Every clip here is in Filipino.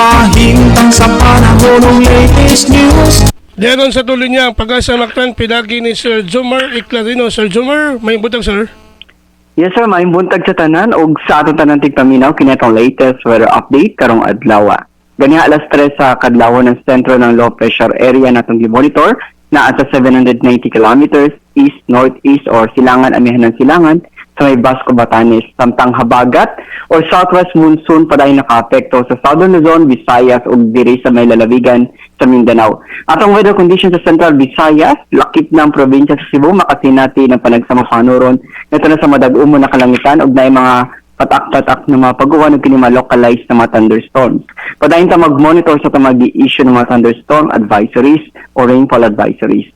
Kahintang sa panahon ng latest news. Diyan sa tuloy niya ang Pag-asa Mactan, pinagi ni Sir Jomar Eclarino. Sir Jomar, may butang sir. Yes sir, may buntag sa tanan o sa atong tanan tigpaminaw kinatong latest weather update karong adlaw. Ganiha alas 3 sa kadlaw ng sentro ng low pressure area natong gi-monitor na sa 790 kilometers east-northeast or silangan amihan ng silangan sa may Basco, Batanes. Samtang habagat or southwest monsoon pa dahil naka-apekto sa Southern Luzon, Visayas ug diri sa may lalawigan sa Mindanao. Atong weather conditions sa Central Visayas, lakip ng probinsya sa Cebu, makasinati ng panagsama panuron nito na sa madag-umo na kalangitan ug naay mga patak-patak na mga pag-uwan ng kinima localized na mga thunderstorms. Padayon ta mag-monitor sa mag-i-issue ng mga thunderstorm advisories o rainfall advisories.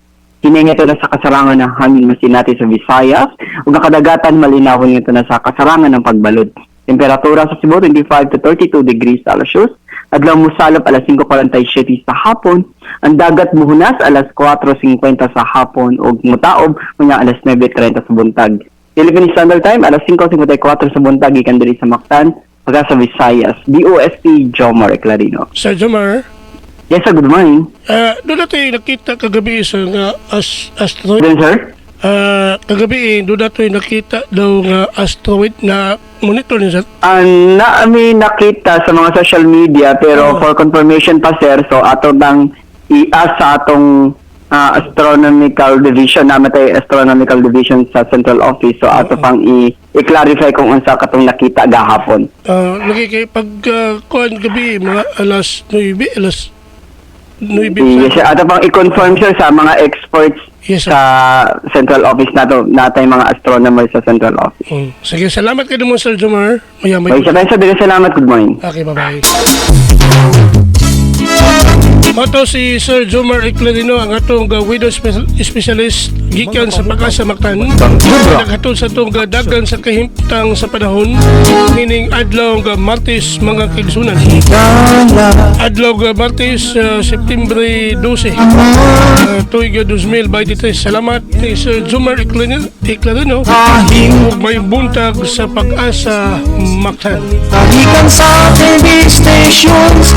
Hininga ito na sa kasarangan ng hangin masinati sa Visayas ug nakadagatan malinawon ito na sa kasarangan ng pagbalod. Temperatura sa Cebu 25 to 32 degrees Celsius. Adlaw musalop alas 5:47 sa hapon. Ang dagat muhunas alas 4:50 sa hapon ug mutaob unya alas 9:30 sa buntag. Philippine Standard Time alas 5:54 sa buntag gikan diri sa Mactan, pagka sa Visayas. DOST Jomar Eclarino. Sir Jomar, Yes sir, good morning. doon natin nakita kagabi sa nga asteroid. Then sir? Kagabi doon natin nakita daw nga asteroid na monitor niya sir. Naami nakita sa mga social media pero for confirmation pa sir, so ato nang i-ask sa atong astronomical division, namatay astronomical division sa central office, so ato pang i-clarify kung unsa katong nakita gahapon. Lagi kay pag kuan gabi mga alas 9, alas 9. Yes, sir. Ato pang i-confirm sir sa mga experts Yes, sir. sa central office nato, natay mga astronomers sa central office. Sige, salamat kayo mo Sir Jomar. Mayamay. Okay, sabay sa dire, salamat, good morning. Okay, bye-bye. Mato si Sir Jomar Eclarino, ang atong widow specialist gikan sa Pag-asa Mactan. Naghatod sa itong dagan sa kahimtang sa panahon, meaning adlaw nga Martes mga kaigsunan. Adlaw nga Martes, September 12, tuig 2023. Salamat ni Sir Jomar Eclarino. Ug may buntag sa Pag-asa Mactan. Kahikan sa TV stations,